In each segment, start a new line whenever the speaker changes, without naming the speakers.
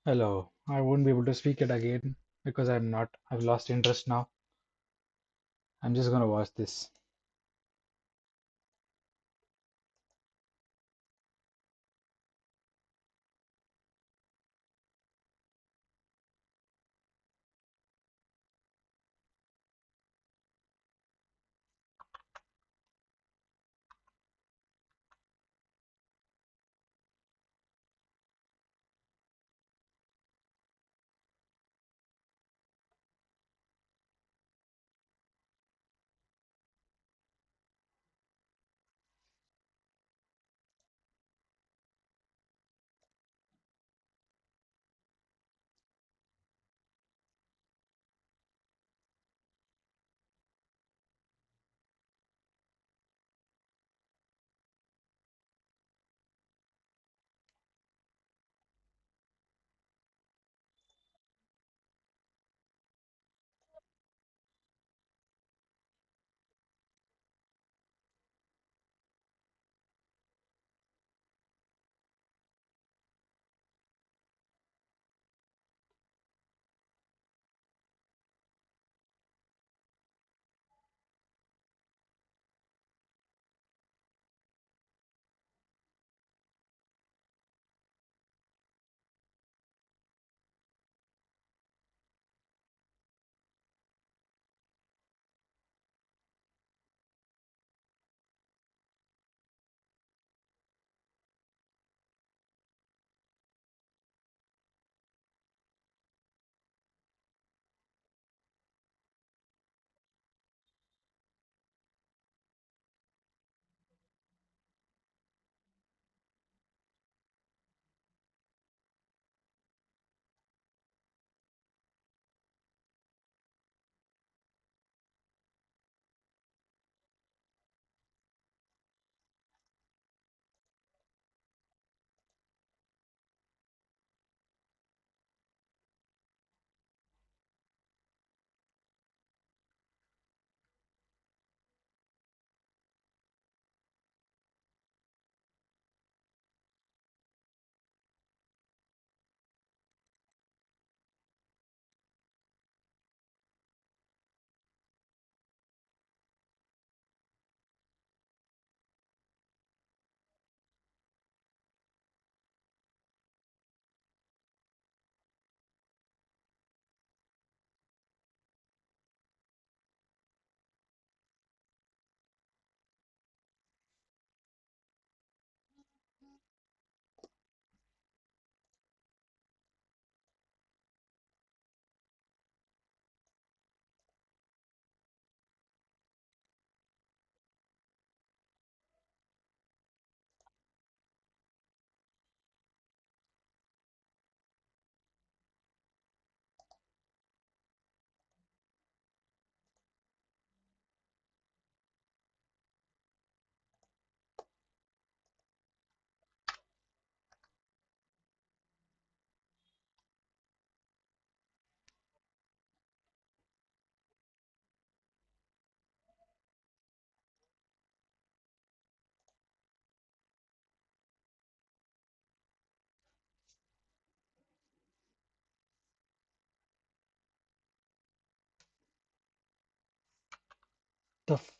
Hello, I won't be able to speak it again because I've lost interest now. I'm just gonna watch this. The f-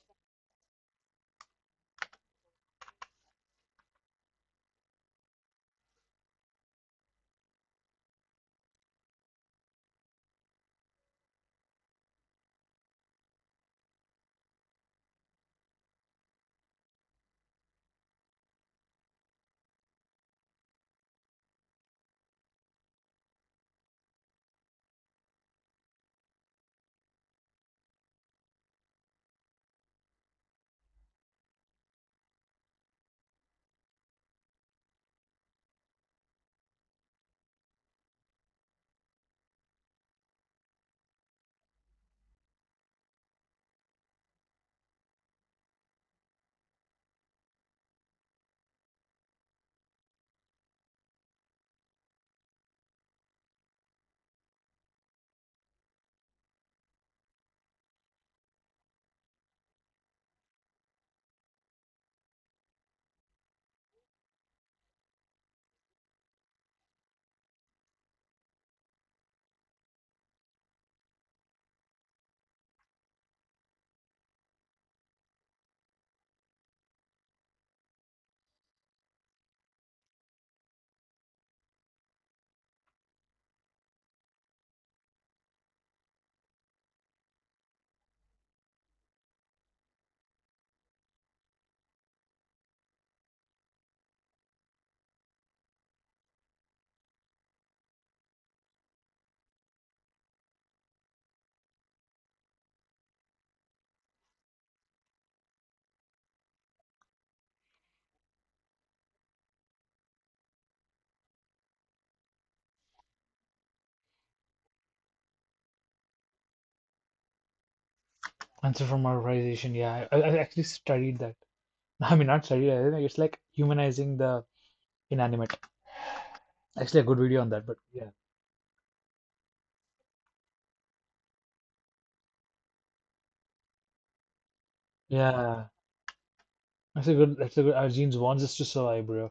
Anthropomorphization, yeah, I actually studied that. I mean, not studied. I think it's like humanizing the inanimate. Actually, a good video on that, but yeah, yeah, that's a good. That's a good. Our genes wants us to survive, bro.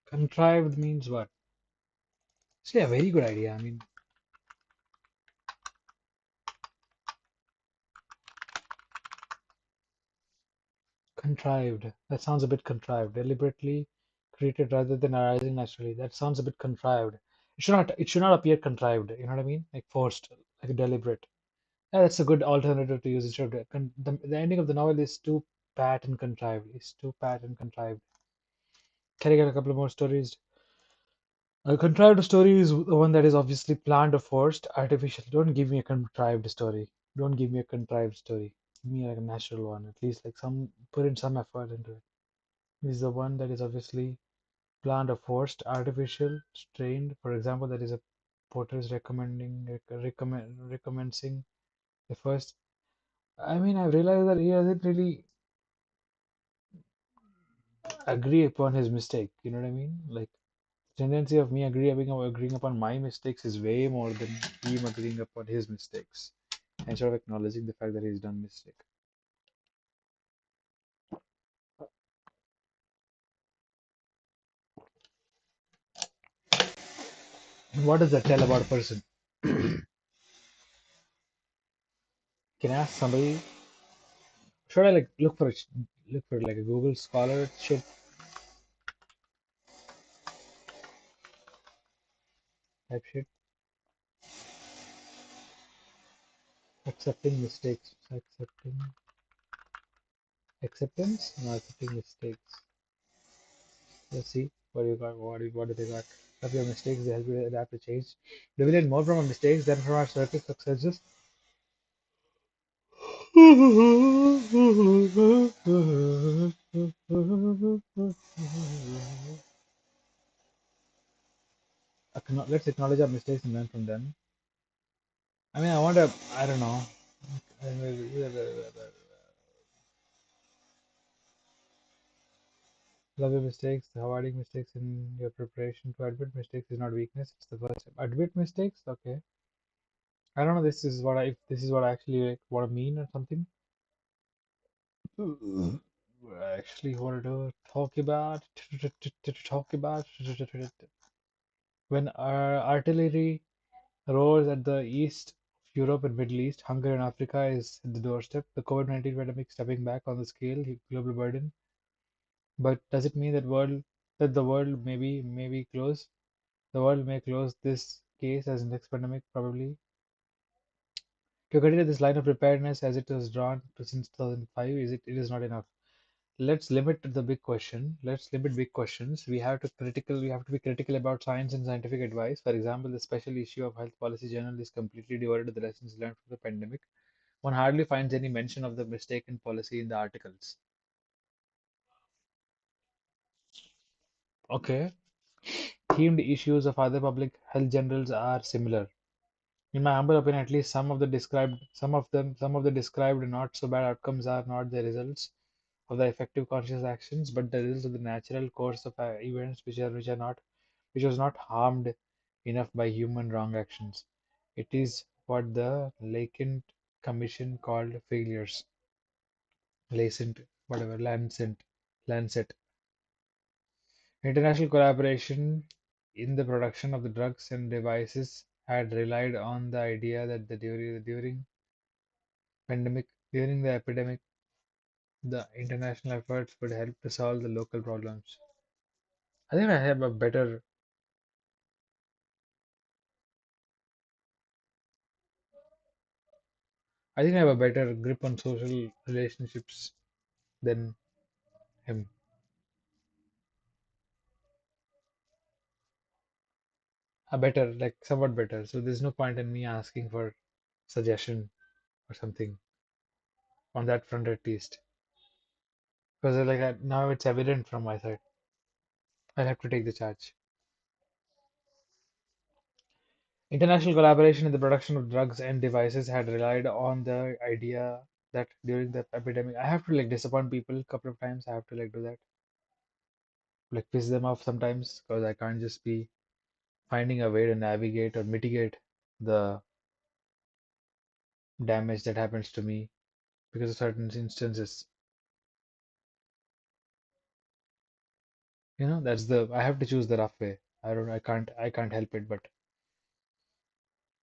Contrived means what? Actually, a very good idea. I mean, contrived. That sounds a bit contrived. Deliberately created rather than arising naturally. That sounds a bit contrived. It should not. It should not appear contrived. You know what I mean? Like forced, like deliberate. Yeah, that's a good alternative to use instead of the ending of the novel is too pat and contrived. It's too pat and contrived. Can I get a couple of more stories? A contrived story is the one that is obviously planned or forced, artificial. Don't give me a contrived story. Don't give me a contrived story. Give me like a natural one. At least like some put in some effort into it. This is the one that is obviously planned or forced, artificial, strained. For example, that is a porter is recommencing the first. I mean, I realized that he doesn't really agree upon his mistake. You know what I mean? Like tendency of me agreeing upon my mistakes is way more than him agreeing upon his mistakes and sort of acknowledging the fact that he's done mistake. What does that tell about a person? Can I ask somebody? Should I like look for like a Google Scholar shit type shit? Accepting mistakes, acceptance, no accepting mistakes. Let's see what you got. What do they got? Of your mistakes, they help you adapt to change. Do we learn more from our mistakes than from our circle successes? Let's acknowledge our mistakes and learn from them. I mean, I want to, I don't know. Love your mistakes. Avoiding mistakes in your preparation to admit mistakes is not weakness. It's the first step. Admit mistakes? Okay. I don't know. If this is what I actually like, what I mean or something. What I actually wanted to talk about. Talk about when artillery roars at the east of Europe and Middle East, hunger in Africa is at the doorstep. The COVID-19 pandemic stepping back on the scale, global burden. But does it mean that the world maybe close? The world may close this case as next pandemic probably. To continue this line of preparedness as it was drawn to since 2005, it is not enough. Let's limit the big question. Let's limit big questions. We have to be critical about science and scientific advice. For example, the special issue of Health Policy Journal is completely devoted to the lessons learned from the pandemic. One hardly finds any mention of the mistaken policy in the articles. Okay. Themed issues of other public health journals are similar. In my humble opinion, at least some of the described not so bad outcomes are not the results of the effective conscious actions, but the results of the natural course of events which was not harmed enough by human wrong actions. It is what the Lancet Commission called failures. Lancet, whatever, Lancet. International collaboration in the production of the drugs and devices had relied on the idea that during the epidemic, the international efforts would help to solve the local problems. I think I have a better I think I have a better grip on social relationships than him. A better, like somewhat better. So there's no point in me asking for suggestion or something on that front at least. Because now it's evident from my side. I'll have to take the charge. International collaboration in the production of drugs and devices had relied on the idea that during the epidemic, I have to like disappoint people a couple of times. I have to like do that, like piss them off sometimes because I can't just be finding a way to navigate or mitigate the damage that happens to me because of certain instances. That's the I have to choose the rough way. I can't help it, but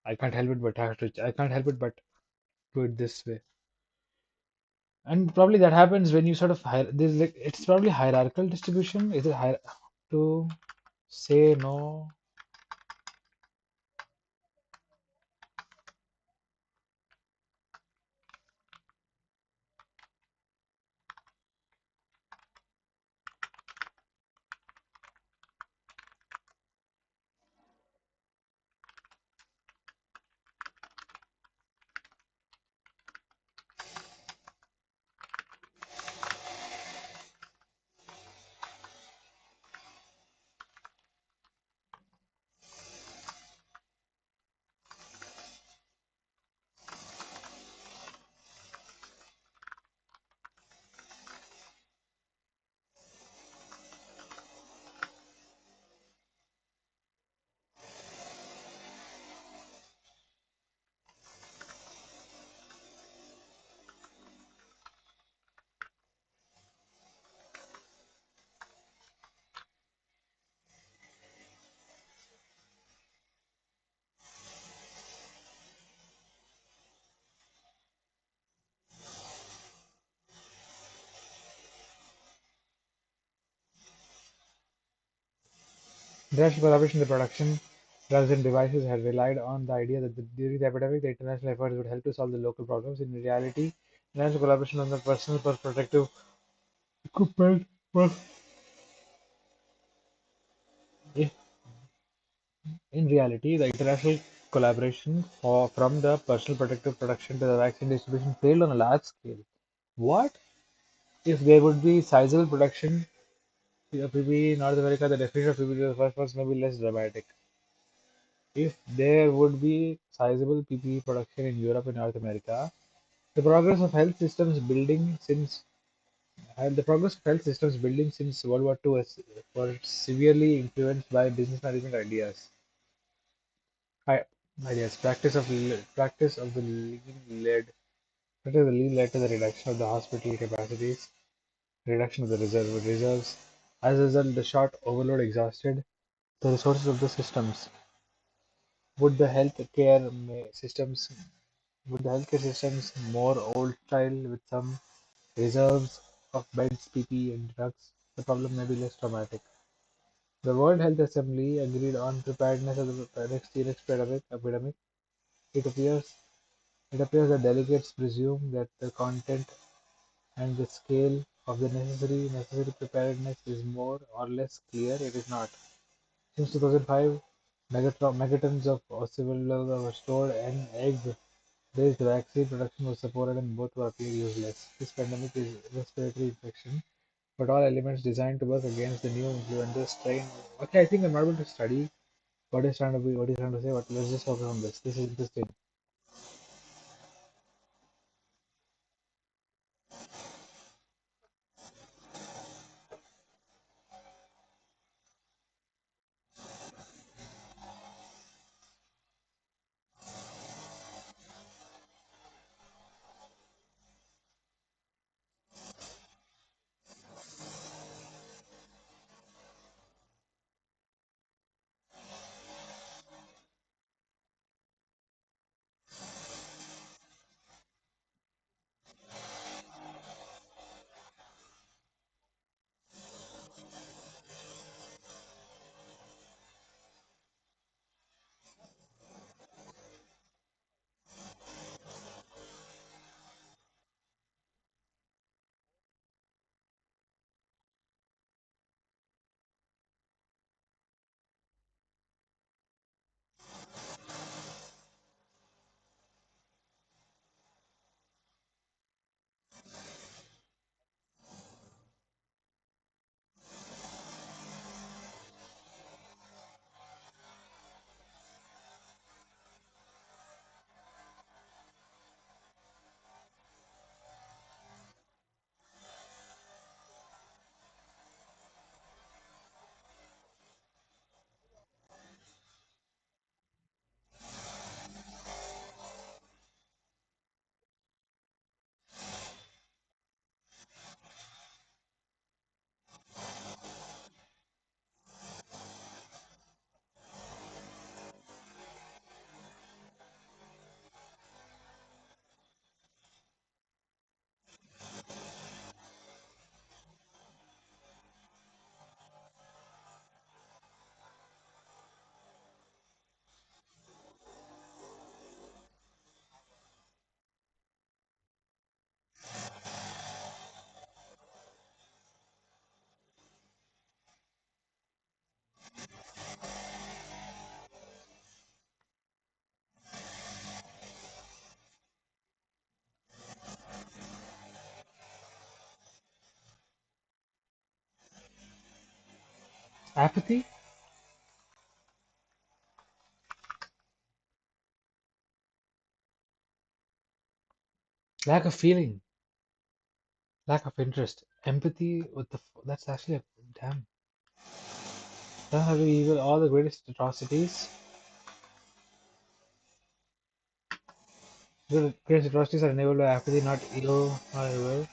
I can't help it but do it this way. And probably that happens when you sort of there's like it's probably hierarchical distribution. Is it to say no? International collaboration in the production drugs and devices had relied on the idea that during the epidemic, the international efforts would help to solve the local problems. In reality, international collaboration on the personal protective equipment was, if in reality, the international collaboration from the personal protective production to the vaccine distribution failed on a large scale. What if there would be sizable production of PPE in North America? The definition of PPE to the first was maybe less dramatic. If there would be sizable PPE production in Europe and North America, the progress of health systems building since the progress of health systems building since World War II was severely influenced by business management ideas. I, ideas. Practice of the lean led to the reduction of the hospital capacities, reduction of the reserves. As a result, the short overload exhausted the resources of the systems. Would the healthcare systems would the healthcare systems more old style with some reserves of beds, PP, and drugs? The problem may be less dramatic. The World Health Assembly agreed on preparedness of the next epidemic. It appears it appears that delegates presume that the content and the scale of the necessary preparedness is more or less clear. It is not. Since 2005, megatons of civil were stored and egg-based vaccine production was supported and both were appear useless. This pandemic is respiratory infection, but all elements designed to work against the new influenza strain. Okay, I think I'm not able to study what he's trying to say, but let's just focus on this. This is interesting. Apathy, lack of feeling, lack of interest, empathy with that's actually a damn. That's actually even all the greatest atrocities. The greatest atrocities are enabled by apathy, not ego, not will.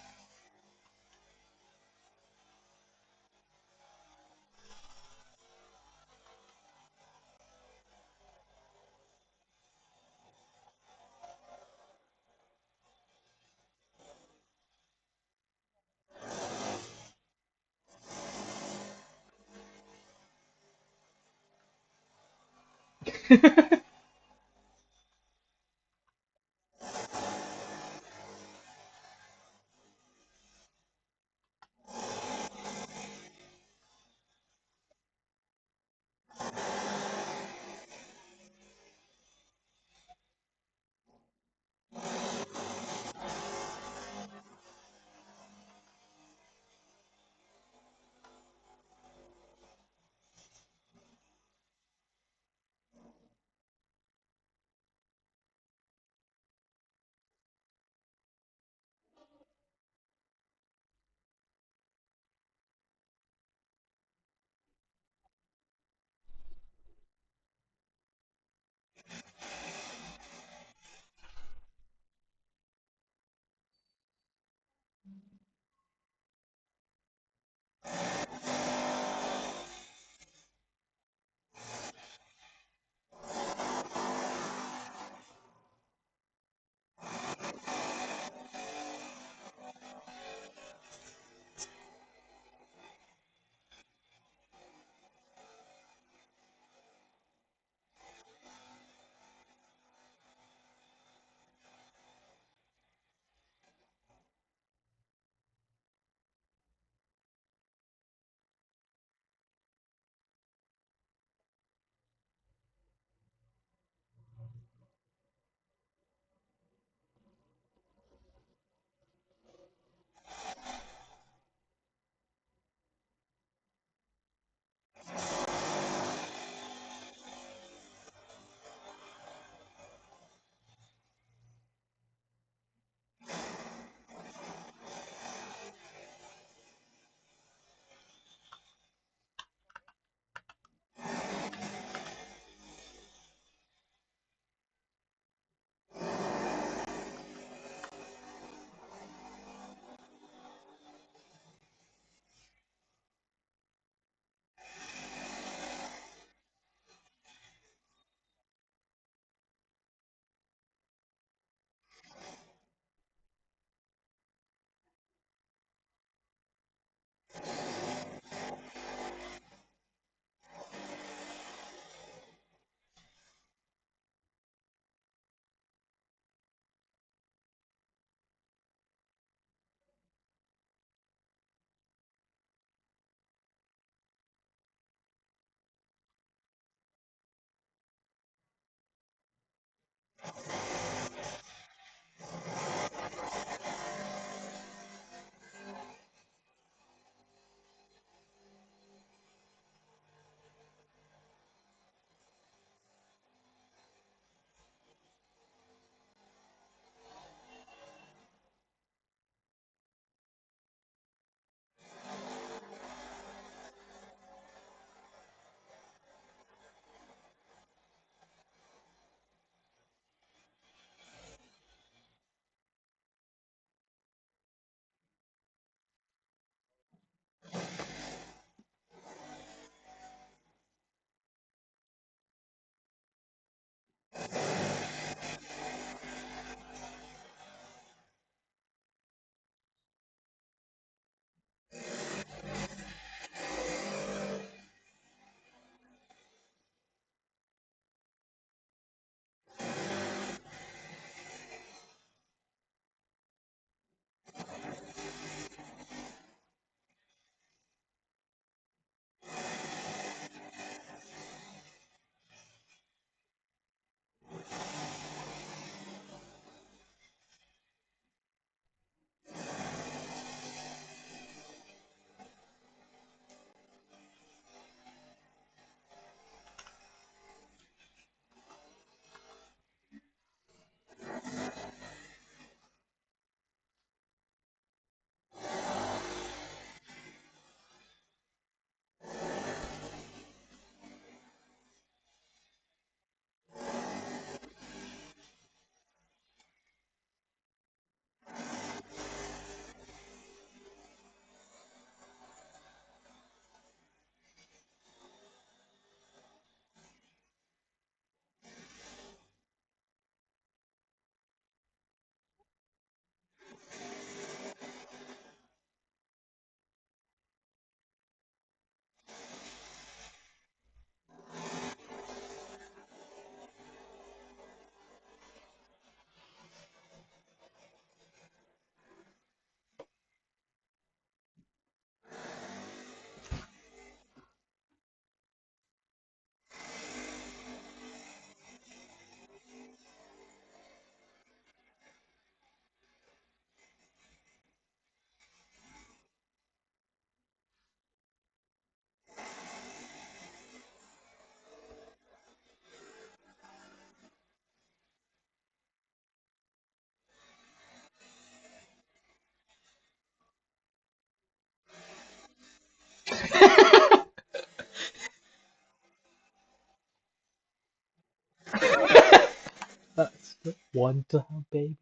Want to have baby?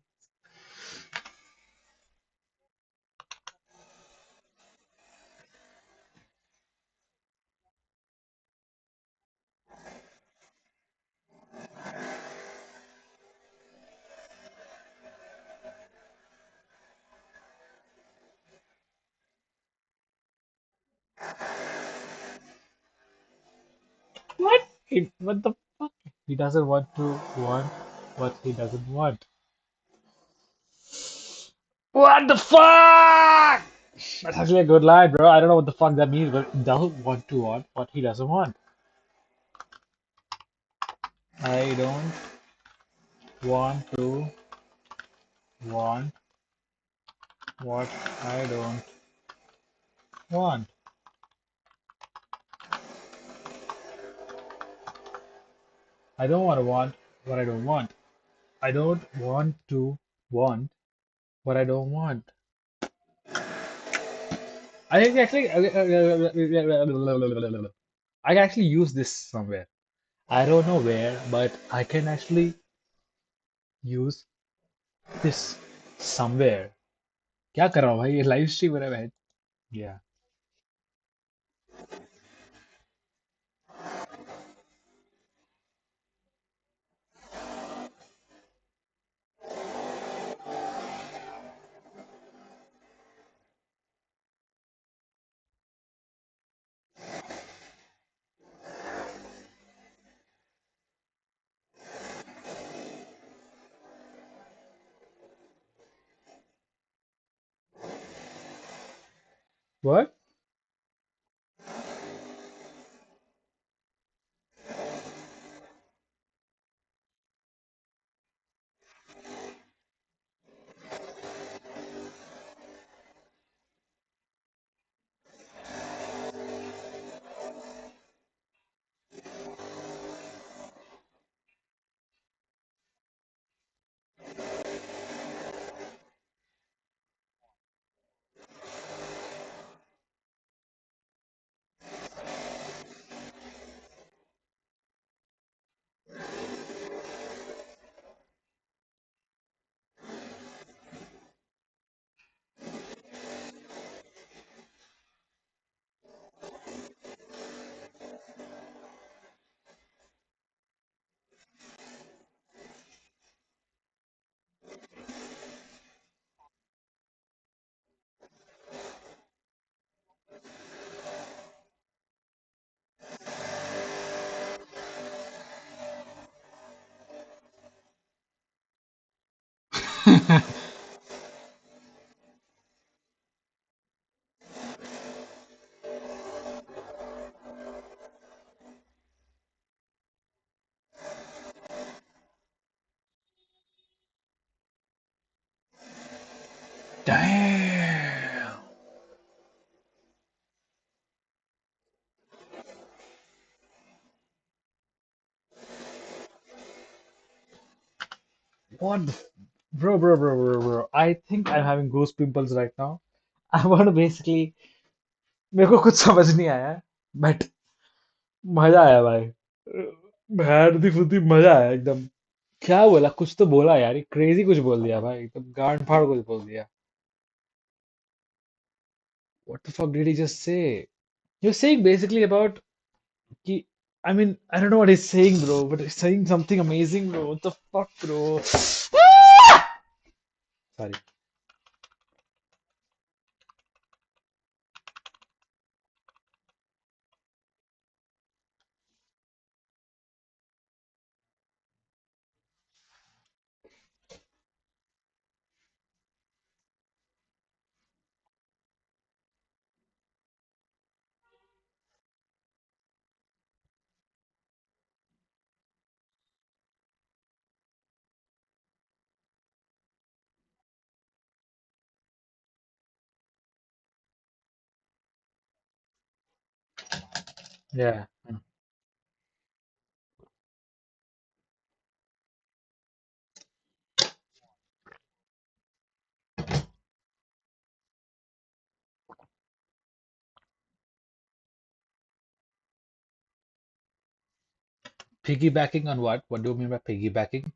What? What the fuck? He doesn't want what he doesn't want. What the fuck? That's actually a good line, bro. I don't know what the fuck that means, but he doesn't want to want what he doesn't want. I don't want to want what I don't want. I don't want to want what I don't want. I don't want to want what I don't want. I think actually, I can actually use this somewhere. I don't know where, but I can actually use this somewhere. क्या कर रहा हूँ भाई ये live stream हो रहा है Yeah. What? Damn. What the bro. I think I'm having goose pimples right now. I want to basically मेरे को कुछ समझ नहीं आया बट मजा आया भाई भैर दी फुद्दी मजा आया एकदम क्या बोला कुछ तो बोला यार क्रेजी कुछ बोल दिया भाई एकदम गांड फाड़ कुछ बोल दिया what the fuck did he just say you're saying basically about कि I mean I don't know what he's saying bro but he's saying something amazing bro what the fuck bro sorry yeah piggybacking on what do you mean by piggybacking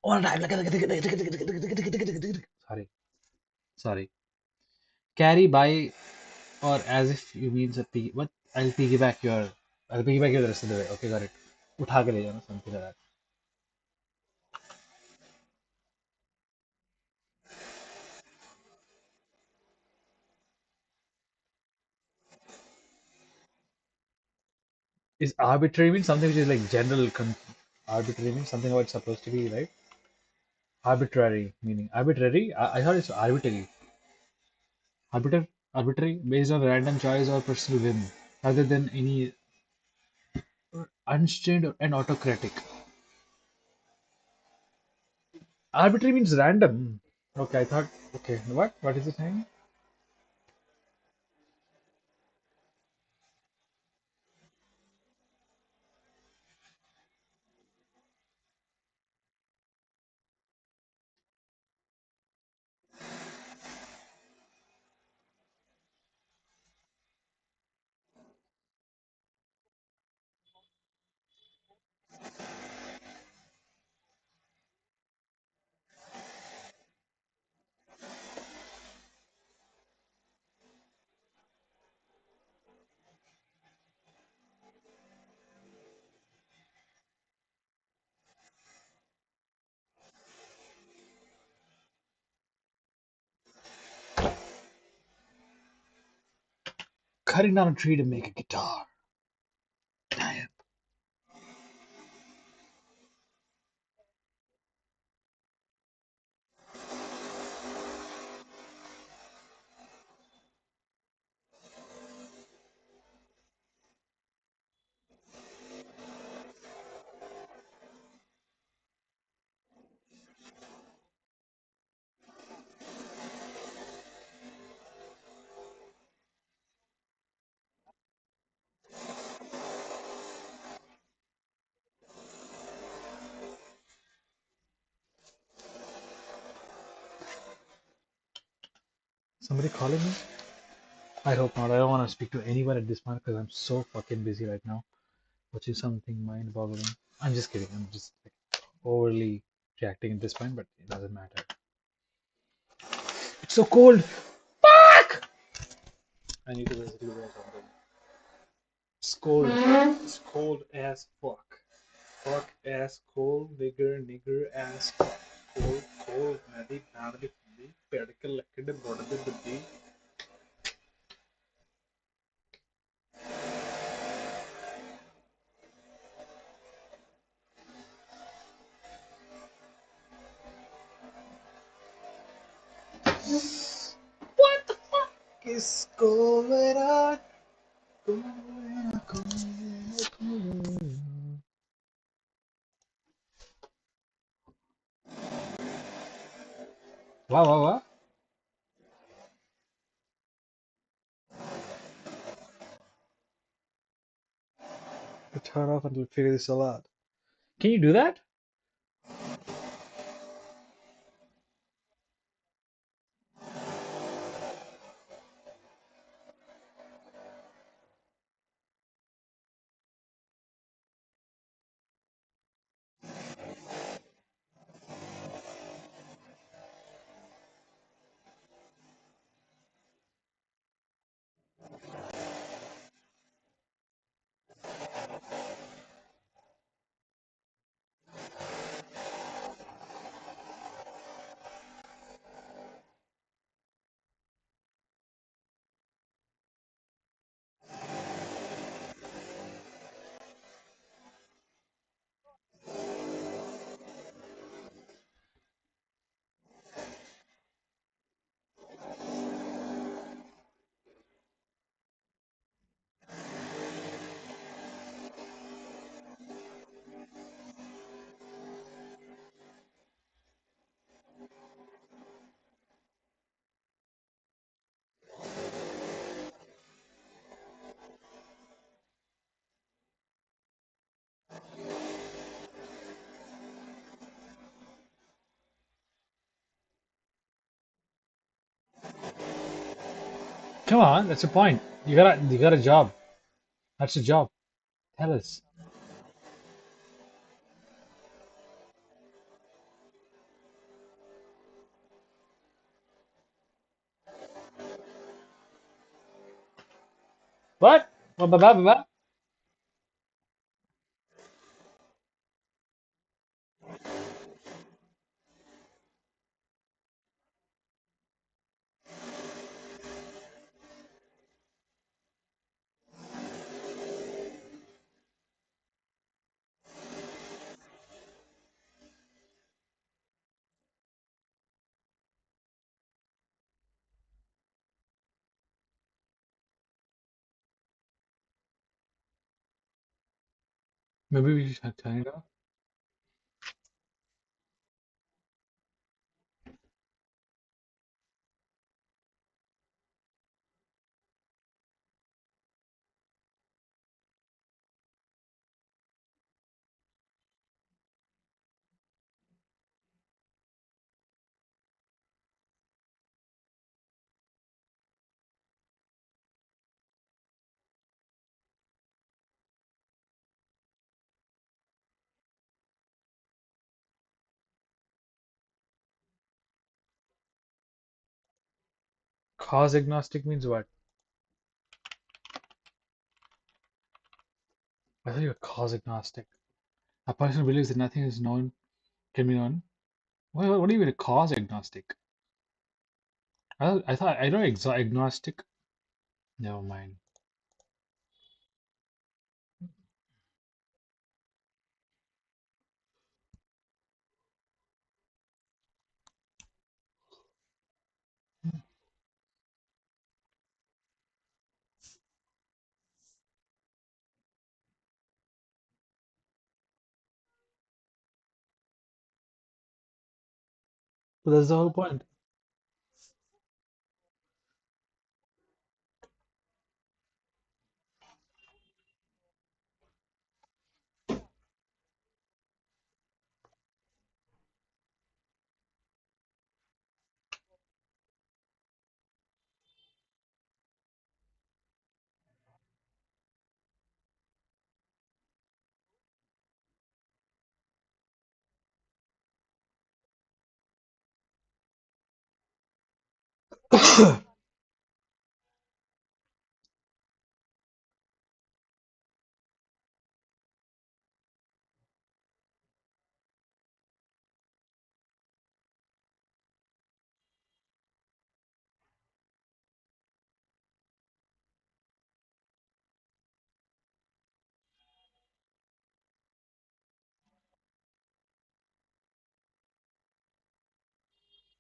all the time. Sorry, sorry. Carry by or as if you means a piggy. What? I'll piggyback you the rest of the way. Okay, got it. उठा के ले जाना, something like that. Is arbitrary means something which is like arbitrary means something how it's supposed to be, right? Arbitrary meaning arbitrary. I thought it's arbitrary. Arbitrary based on random choice or personal whim, rather than any unstrained and autocratic. Arbitrary means random. Okay, I thought. Okay, what? What is it saying? Cutting down a tree to make a guitar. Damn. Somebody calling me? I hope not. I don't want to speak to anyone at this point because I'm so fucking busy right now, which is something mind-boggling. I'm just kidding. I'm just like overly reacting at this point, but it doesn't matter. It's so cold. Fuck! I need to basically wear something. It's cold. It's cold as fuck. Fuck ass cold nigger ass fuck. Cold nadi family fundi pedikal lekkade bodade buddi. What the fuck is going on? Going on. Wow, wow, wow. Turn off and figure this all out. Can you do that? Come on, that's the point. You got a job. That's a job. Tell us. What? Ba-ba-ba-ba-ba? Maybe we should turn it off. Cause agnostic means what? I thought you were cause agnostic. A person who believes that nothing is known can be known. What do you mean a cause agnostic? I know agnostic. Never mind. But that's the whole point.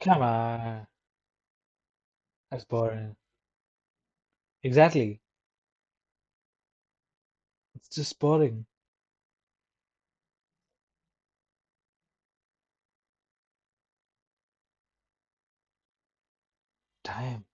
Come on. That's boring. Exactly. It's just boring. Damn.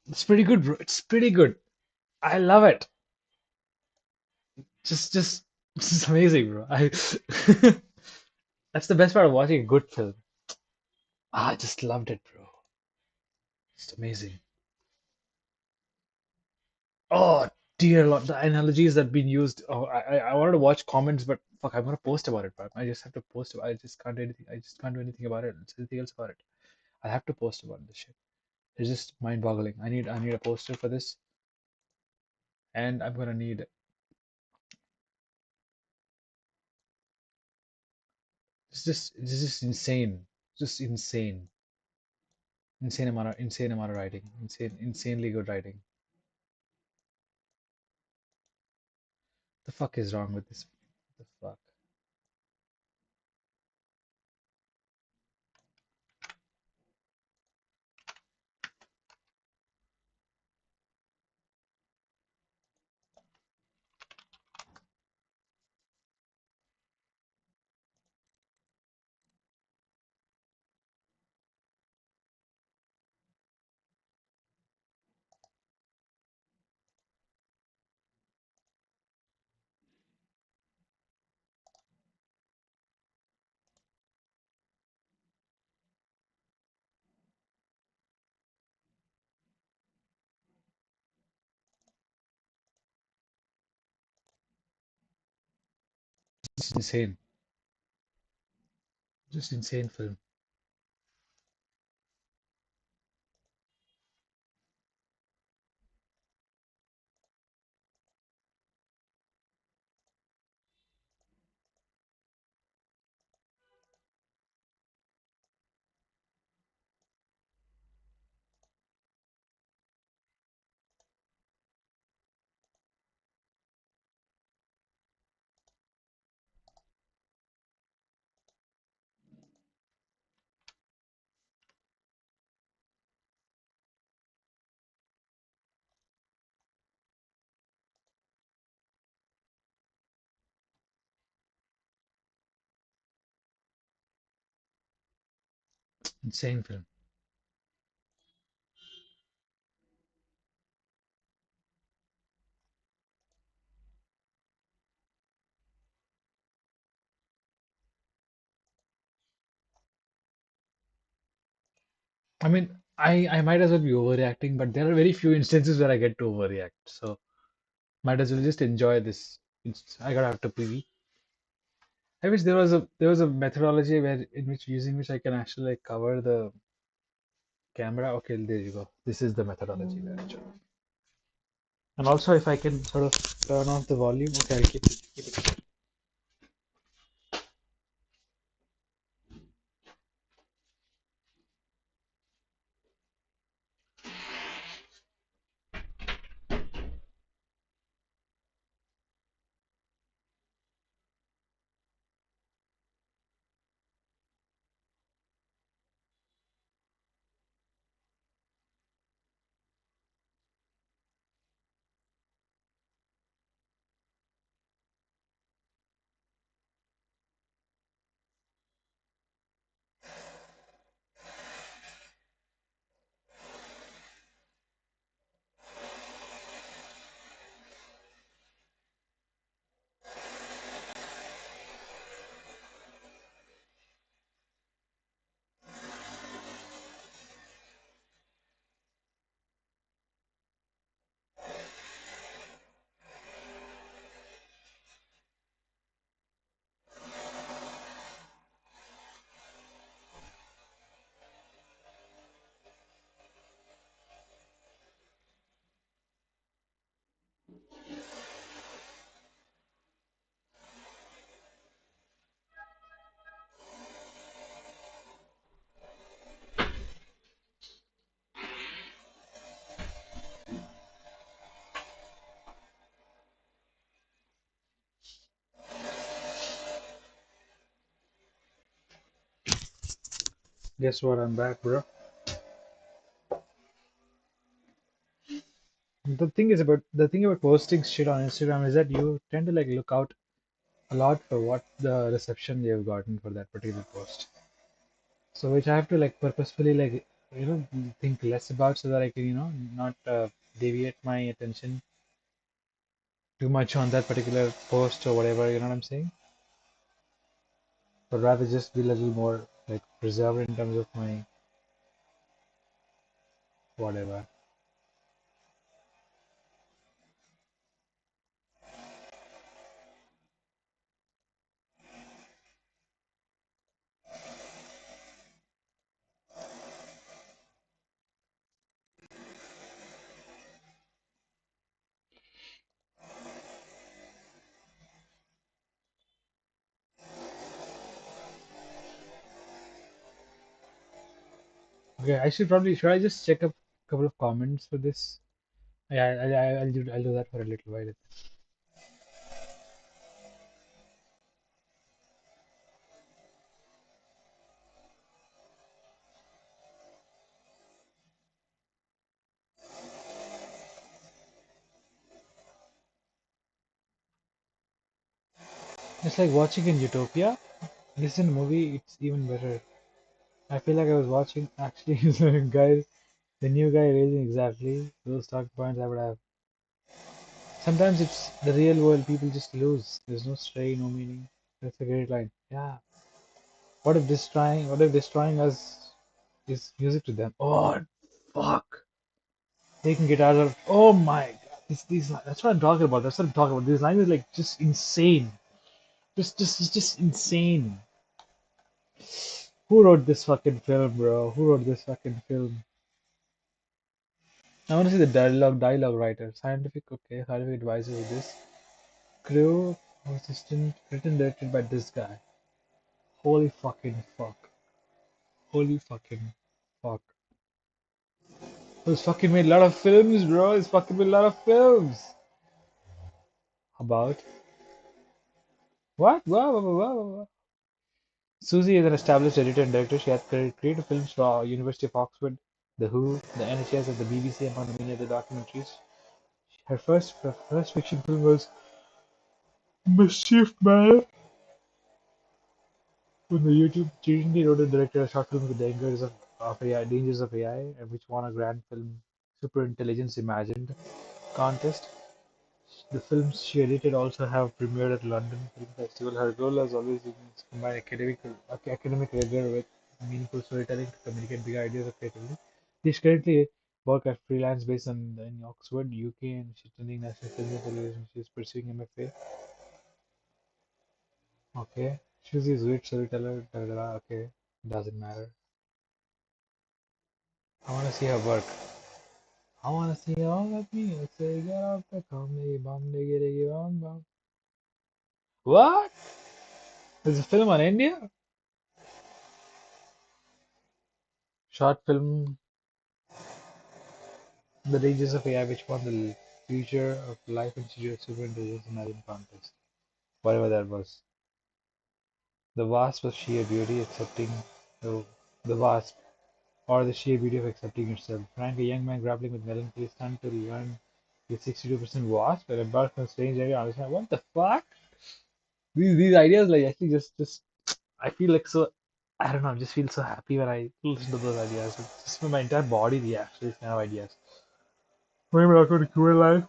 It's pretty good, bro. It's pretty good. I love it. Just, this is amazing, bro. That's the best part of watching a good film. I just loved it, bro. It's amazing. Oh, Dear Lord, the analogies that been used. Oh, I wanted to watch comments, but fuck, I'm gonna post about it. But I just have to post. I just can't do anything. I just can't do anything about it. It's anything else about it. I have to post about this shit. It's just mind-boggling. I need a poster for this, and I'm gonna need. It's just insane. Just insane. Insane amount of writing. Insanely good writing. The fuck is wrong with this? The fuck. Just insane. Just insane film. Insane film. I mean, I might as well be overreacting, but there are very few instances where I get to overreact. So might as well just enjoy this. I gotta have to pee. I wish there was a methodology where in which using which I can actually like cover the camera. Okay, there you go. This is the methodology that I chose. And also, if I can sort of turn off the volume. Okay, I'll keep it. Guess what? I'm back, bro. The thing about posting shit on Instagram is that you tend to like look out a lot for what the reception they've gotten for that particular post. So which I have to like purposefully like think less about so that I can not deviate my attention too much on that particular post or whatever. You know what I'm saying? But rather just be a little more like preserved in terms of my whatever. Okay, should I just check a couple of comments for this? Yeah, I'll do that for a little while. It's like watching in Utopia. This in a movie, it's even better. I feel like I was watching actually the guy, the new guy raising exactly those talk points I would have. Sometimes it's the real world, people just lose. There's no stray, no meaning. That's a great line. Yeah. What if destroying us is music to them? Oh, fuck. Taking guitars out. Oh my god. That's what I'm talking about. That's what I'm talking about. This line is like just insane. It's just insane. Who wrote this fucking film, bro? Who wrote this fucking film? I want to see the dialogue writer. Scientific advisor with this. Crew, assistant, written directed by this guy. Holy fucking fuck. Holy fucking fuck. He's fucking made a lot of films, bro. He's fucking made a lot of films. About what? What? Susie is an established editor and director. She has created films for University of Oxford, The Who, the NHS, and the BBC, among many other documentaries. Her first fiction film was Mischief Man. On the YouTube, she recently wrote and directed a short film with the Dangers of AI, and which won a grand film Superintelligence Imagined contest. The films she edited also have premiered at London Film Festival. Her goal has always been to combine academic rigor with meaningful storytelling to communicate big ideas effectively. She's currently work as freelance based in Oxford, UK, and she's attending National Film and Television. She's pursuing MFA. Okay. She's a sweet storyteller. Da, da, da. Okay. Doesn't matter. I want to see her work. I want to see all of me. Say, get off the comedy bomb, diggy, diggy, bomb, bomb. What? There's a film on India? Short film, The Dangers of AI, which won the Future of Life Institute of Superintelligence Imagine contest. Whatever that was. The Wasp of Sheer Beauty, accepting the, the Wasp, or the sheer beauty of accepting yourself. Frank, a young man grappling with melancholy, stunned to learn he's 62% Wasp and embarked on a strange area. Understand what the fuck? These ideas, like, actually, just I feel like so. I don't know. I just feel so happy when I listen to those ideas. It's just my entire body reacts to these kind of ideas. Maybe not going to cool life.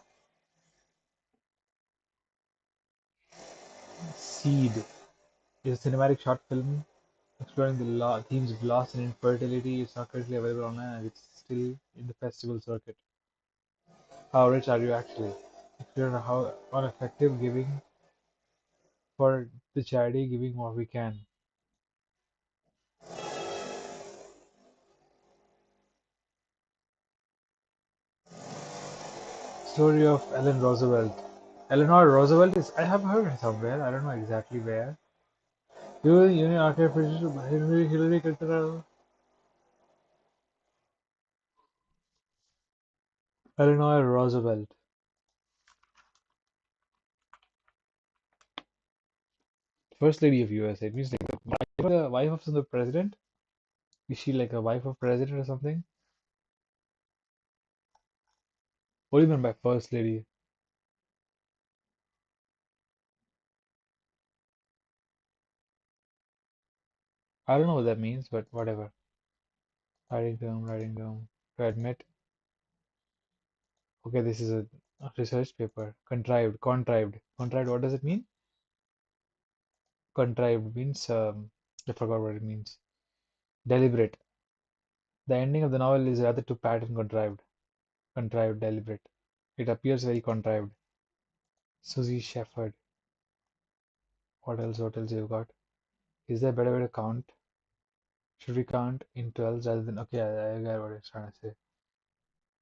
Seed is a cinematic short film exploring the themes of loss and infertility. It's not currently available online and it's still in the festival circuit. How rich are you actually? If you're how ineffective giving for the charity, giving what we can. Story of Ellen Roosevelt. Eleanor Roosevelt is, I have heard her somewhere, I don't know exactly where. Union Archive Institute, Hillary Clinton, Eleanor Roosevelt. First Lady of USA. It means like the wife of the president? Is she like a wife of president or something? What do you mean by First Lady? I don't know what that means, but whatever. Writing down. To admit. Okay, this is a research paper. Contrived. What does it mean? Contrived means, I forgot what it means. Deliberate. The ending of the novel is rather too pat and contrived. Contrived, deliberate. It appears very contrived. Susie Shepherd. What else? What else you got? Is there a better way to count? Should we count in 12s rather than. Okay, I got what it's trying to say.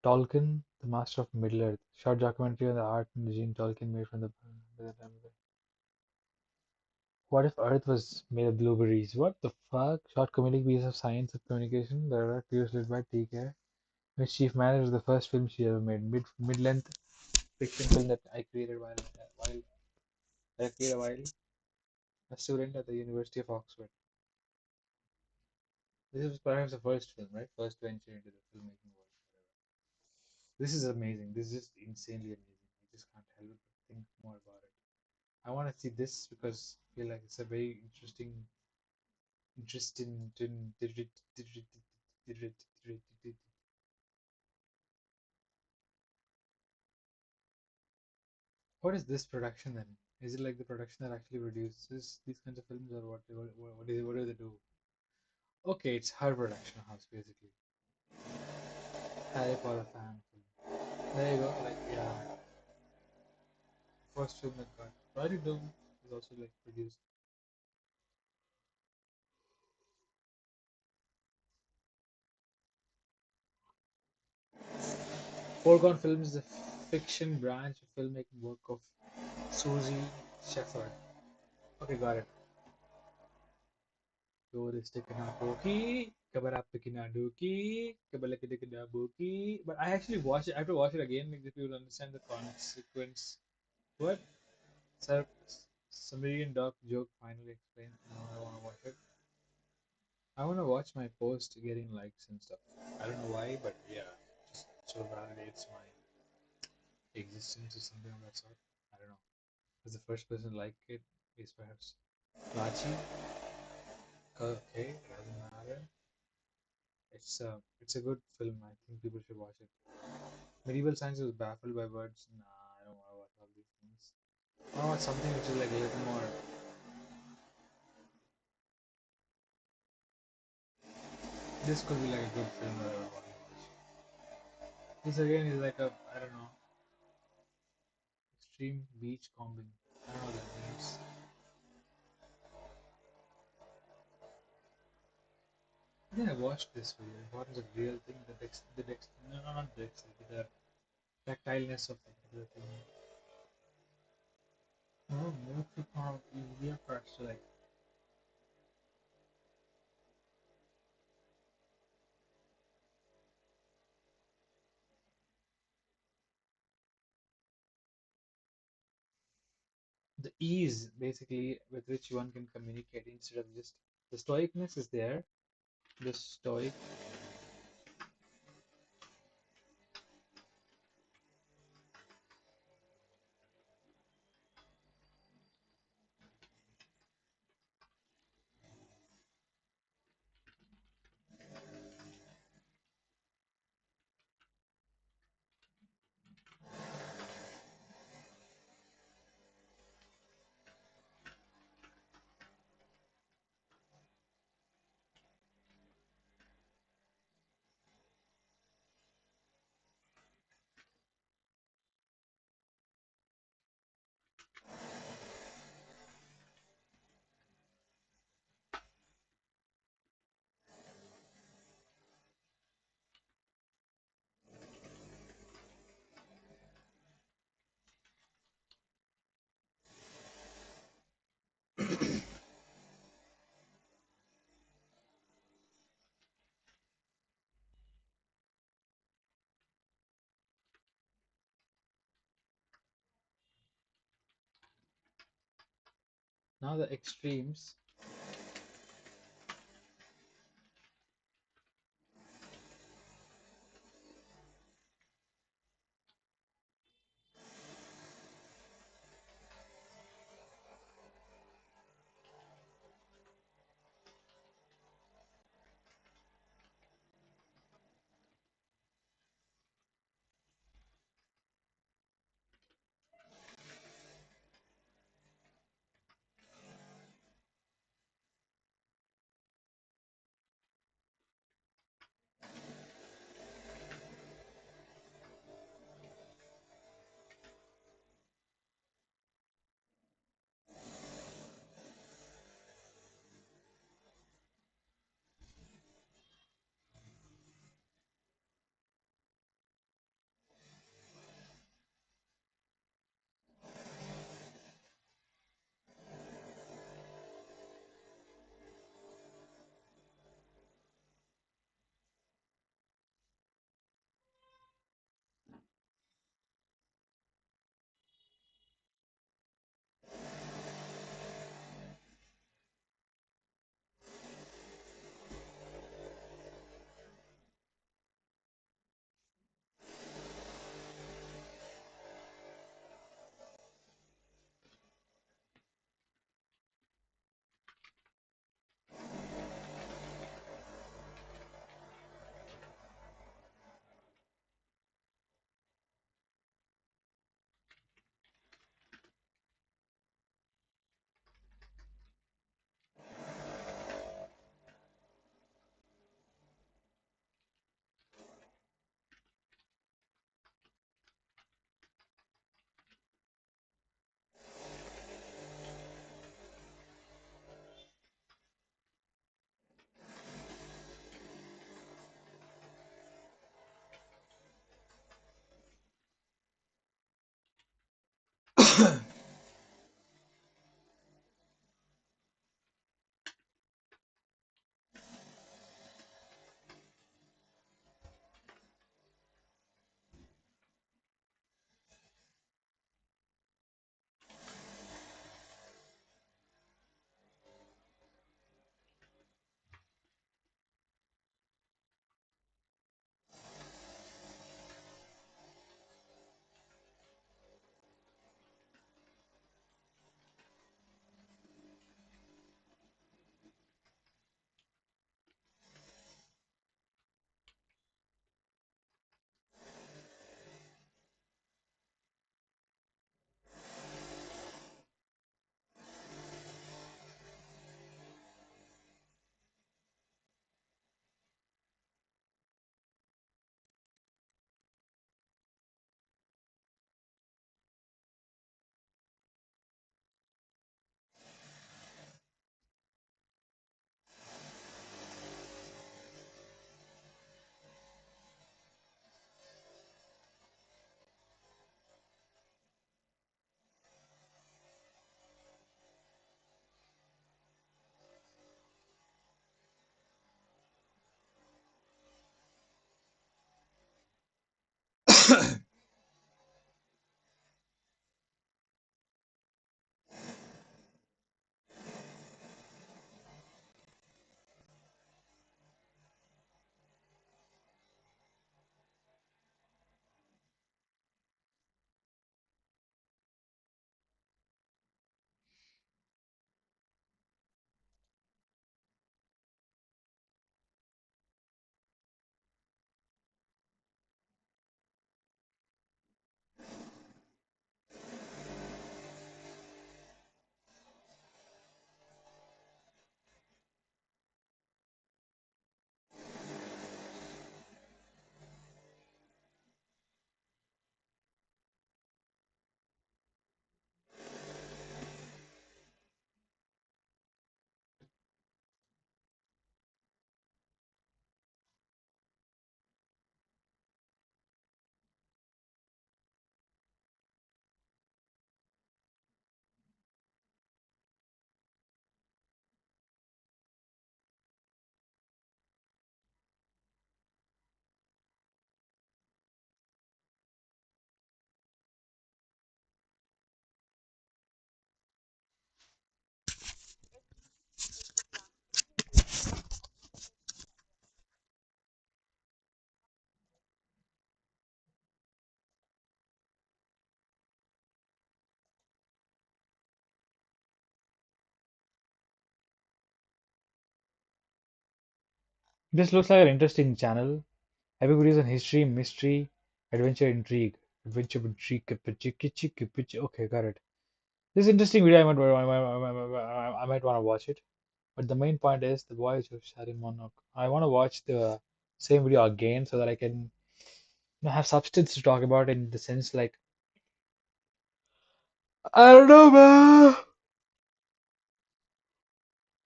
Tolkien, the master of Middle Earth. Short documentary on the art and Jean Tolkien made from the. What if Earth was made of blueberries? What the fuck? Short comedic piece of science of communication. The Red Tears led by TK. Which chief manager is the first film she ever made. Mid-length fiction film that I created while I created while a student at the University of Oxford. This was perhaps the first film, right? First venture into the filmmaking world. This is amazing. This is just insanely amazing. I just can't help but think more about it. I want to see this because I feel like it's a very interesting. What is this production then? Is it like the production that actually produces these kinds of films, or what do they do? Okay, it's her production house basically. Harry Potter fan film. There you go. Like yeah, first film that got Project Doom is also like produced. Foregone Films is a fiction branch of filmmaking work of Susie Shepherd. Okay, got it. Touristic Naboki, Kabarapikinaduki, Kabalakidikinabuki. But I actually watch it. I have to watch it again like, if you will understand the consequence. What? Sir, Sumerian dog joke finally explained. Now I want to watch it. I want to watch my post getting likes and stuff. I don't know why, but yeah, just so validates my existence or something of that sort. I don't know. As the first person to like it is perhaps Lachi. Okay, doesn't matter. It's a good film. I think people should watch it. Medieval science was baffled by words. Nah, I don't want to watch all these things. I want something which is like a little more. This could be like a good film that I would want to watch. This again is like a I don't know extreme beach combing. I don't know what that means. I think I watched this video. Importance of real thing. No, no, not dexterity. The tactileness of the thing. Oh, make it more easier for us to like. The ease basically with which one can communicate instead of just the stoicness is there. The stoic. Now the extremes. This looks like an interesting channel. Heavy videos on history, mystery, adventure, intrigue. Adventure, intrigue, okay, got it. This is interesting video. I might want to watch it. But the main point is the voyage of Sharimonok. I want to watch the same video again so that I can have substance to talk about in the sense like I don't know, man.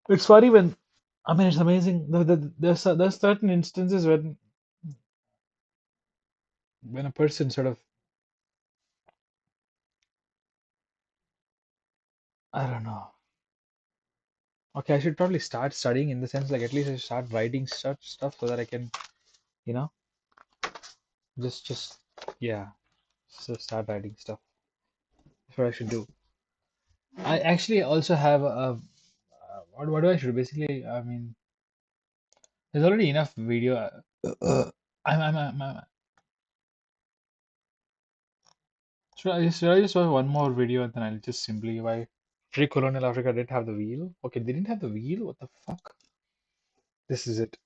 It's funny when I mean it's amazing. There's certain instances when a person sort of I don't know. Okay, I should probably start studying in the sense like at least I should start writing stuff so that I can you know just yeah so start writing stuff. That's what I should do. I actually also have a what do I should basically I mean there's already enough video. I'm should I just watch one more video and then I'll just simply why pre-colonial Africa didn't have the wheel? Okay, they didn't have the wheel. What the fuck? This is it.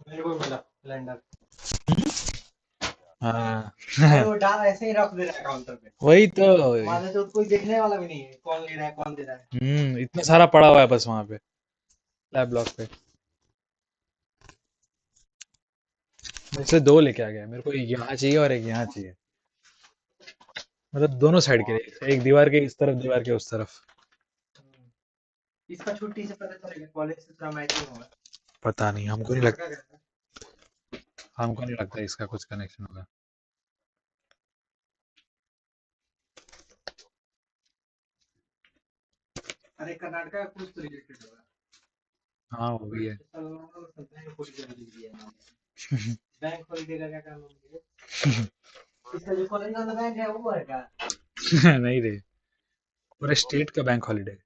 मेरे को मिला calendar.
हाँ।
अरे वो डाल ऐसे ही रख दे रहा है काउंटर पे।
वही तो।
माने तो कोई देखने वाला भी नहीं है कौन ले रहा है कौन दे रहा है।
इतना सारा पड़ा हुआ है बस वहां पे लैब ब्लॉक पे। मुझसे दो लेके आ गया, मेरे को एक यहाँ चाहिए और एक यहाँ चाहिए। मतलब दोनों साइड के लिए, एक दीवार के इस तरफ, दीवार के उस तरफ।
इसका छुट्टी से पता चलेगा कॉलेज से थोड़ा मैचिंग होगा।
पता नहीं, हमको नहीं लगता। हमको नहीं लगता इसका कुछ कनेक्शन होगा।
अरे कर्नाटका का कुछ तो रिलेटेड होगा।
हाँ वो भी है।
बैंक हॉलीडे का क्या काम है? इसका जो कॉलेज वाला बैंक है वो है क्या?
नहीं रे, पूरे स्टेट का बैंक हॉलीडे।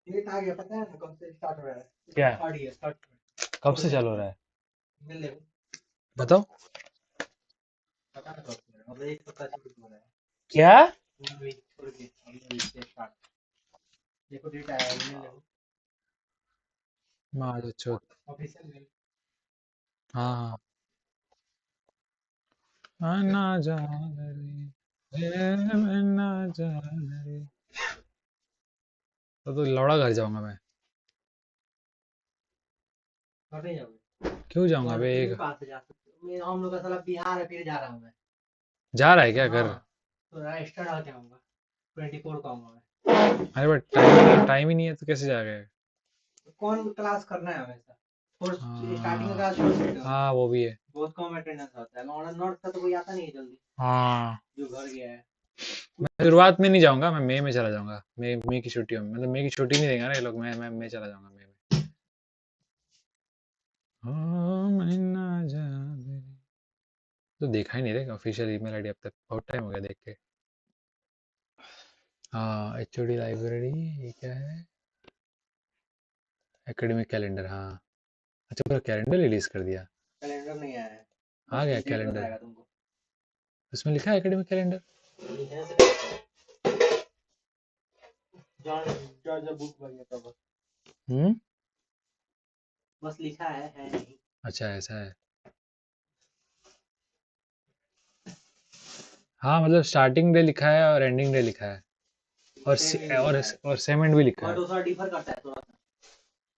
ये आ गया पता है ना कब से स्टार्ट हो रहा है?
क्या?
Third year third.
कब से चालू हो रहा है?
मिल ले।
बताओ।
पता है कब से मतलब एक सप्ताह से शुरू हो रहा है।
क्या?
1 वीक छोड़ के अगले वीक से स्टार्ट। देखो डेट आया है मिल ले।
मार चो।
Official mail.
हाँ हाँ। अन्ना जान रे, अन्ना जान रे। तो लौड़ा घर जाऊंगा मैं।
और नहीं जाओगे?
क्यों
तो
जाऊंगा बे
अपने
एक।
पास से जा सकते हो। हम लोग का साला बिहार है फिर जा रहा हूँ मैं।
जा रहा है क्या घर?
हाँ तो रजिस्टर्ड आ जाऊंगा। 24 को आऊंगा मैं।
अरे बट टाइम टाइम ही नहीं है तो कैसे जा गए?
तो कौन क्लास करना है हमेशा? और स्टार्टिंग में
हाँ
क्लास छोड़ सकते हो।
हाँ वो भी है।
बहुत कम अटेंडेंस होता है नॉर्थ नॉर्थ का तो कोई आता नहीं है जल्दी।
हाँ।
जो घर गया है।
मैं शुरुआत में नहीं जाऊंगा, मैं मई में चला जाऊंगा। मई की छुट्टियों में, मतलब मई की छुट्टी नहीं देगा ना ये लोग। मैं चला जाऊंगा मई में। हाँ, मैं ना जाने। तो देखा ही नहीं रे ऑफिशियल ईमेल आईडी अब तक, बहुत टाइम हो गया देख के। हाँ, एचओडी लाइब्रेरी। ये क्या है? एकेडमिक कैलेंडर, हाँ। अच्छा, पूरा कैलेंडर रिलीज कर दिया।
कैलेंडर नहीं आया है।
आ
बस
गया
डेट
कैलेंडर।
बताएगा तुमको।
उसमें लिखा है एकेडमिक कैलेंडर।
लिखने से क्या होता है? जॉन जॉर्ज बुक वगैरह का बस।
हम्म।
बस लिखा है नहीं।
अच्छा ऐसा है। हाँ मतलब स्टार्टिंग डे लिखा है और एंडिंग डे लिखा है। और
सेम ही लिखा है।
और सेमेंट भी लिखा
बट
है।
वो थोड़ा डिफर करता है थोड़ा सा।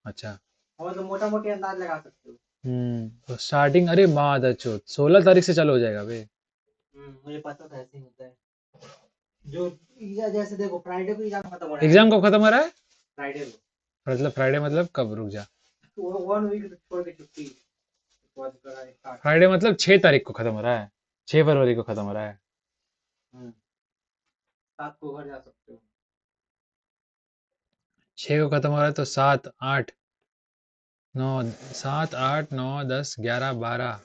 अच्छा।
और तो मोटा मोटी अंदाज लगा सकते हो।
तो स्टार्टिंग, अरे माँ दचो 16 तारीख से चालू हो जाएगा बे।
मुझे पता था ऐसे ही होता है। जो जैसे देखो फ्राइडे को एग्जाम खत्म हो रहा है ना।
एग्जाम कब खत्म हो रहा है?
फ्राइडे को।
मतलब फ्राइडे मतलब कब, रुक जा।
तो 1 वीक छोड़ के छुट्टी। उसके बाद करा स्टार्ट।
फ्राइडे मतलब 6 तारीख को खत्म हो रहा है। 6 फरवरी को खत्म हो रहा है।
7 को घर जा सकते हो।
6 को खत्म हो रहा है तो 7 8 9, 7 8 9 10 11 12।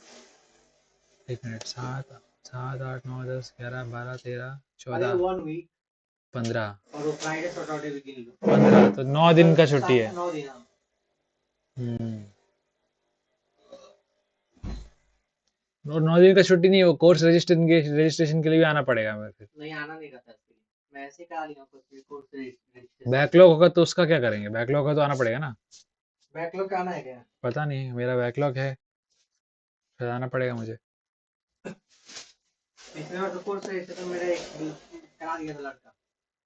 एक मिनट, 7 7 8 9 10 11 12 13
अरे
14
1 वीक।
15।
और वो फ्राइडे सैटरडे भी गिन लो।
15 तो 9 दिन का छुट्टी है।
7 9 दिन हाँ।
हम्म। और 9 दिन का छुट्टी नहीं है, वो कोर्स रजिस्ट्रेशन के लिए भी आना पड़ेगा मेरे फिर।
नहीं आना नहीं रहता इसके लिए। मैं ऐसे ही करा लिया कोर्स रजिस्ट्रेशन।
बैकलॉग होगा तो उसका क्या करेंगे? बैकलॉग का तो आना पड़ेगा ना।
बैकलॉग का आना है क्या?
पता नहीं, मेरा बैकलॉग है, फिर आना पड़ेगा मुझे।
पिछले बार तो कोर्स रजिस्ट्रेशन मेरा एक करा दिया था लड़का।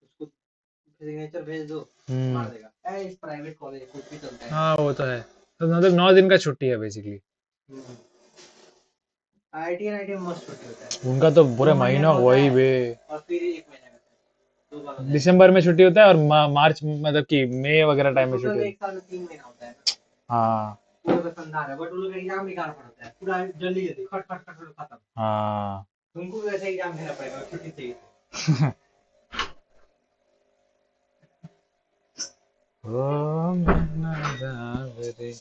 उसको सिग्नेचर भेज दो।
हम्म।
मार देगा इस प्राइवेट कॉलेज कुछ भी चलता है।
हाँ वो तो है। तो मतलब 9 दिन का छुट्टी है बेसिकली।
आईटी एंड आईटी में मस्त छुट्टी होता है।
उनका तो पूरे
2 महीने
महीना
का होता
वही
है।
बे।
और फिर 1 महीने का होता है। 2 बार हो जाएगा।
दिसंबर में छुट्टी होता है और मार्च मतलब कि मई वगैरह
मतलब
टाइम में छुट्टी
टोटल
होती
एक साल में 3 महीना होता है ना।
है। हाँ।
पूरा का संधार है बट उन लोग का एग्जाम निकाल पड़ता है पूरा जल्दी जल्दी खट खट खट खट खत्म।
हाँ।
तुमको भी वैसे एग्जाम देना पड़ेगा छुट्टी चाहिए।
ओ मैना Jaware.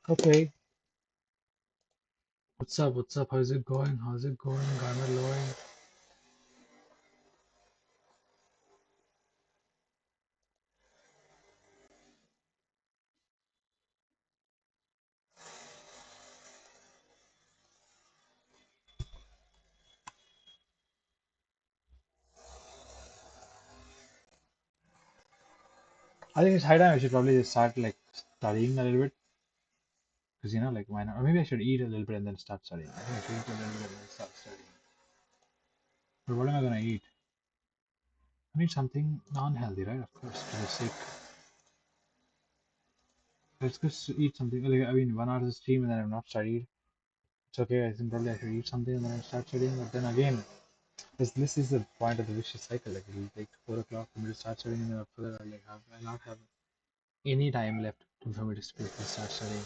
Okay. What's up? What's up? How's it going? How's it going? Garner lowering. I think it's high time I should probably just start like studying a little bit. Because like why not? Or maybe I should eat a little bit and then start studying. I think I should eat a little bit and then start studying. But what am I gonna eat? I need something non-healthy, right? Of course, for the sake. Let's just eat something. Like, I mean, 1 hour of stream and then I've not studied. It's okay. I think probably I should eat something and then I start studying. But then again, this is the point of the vicious cycle. Like it'll take 4 o'clock for me to start studying, and then after that I'll not have any time left for me to start studying.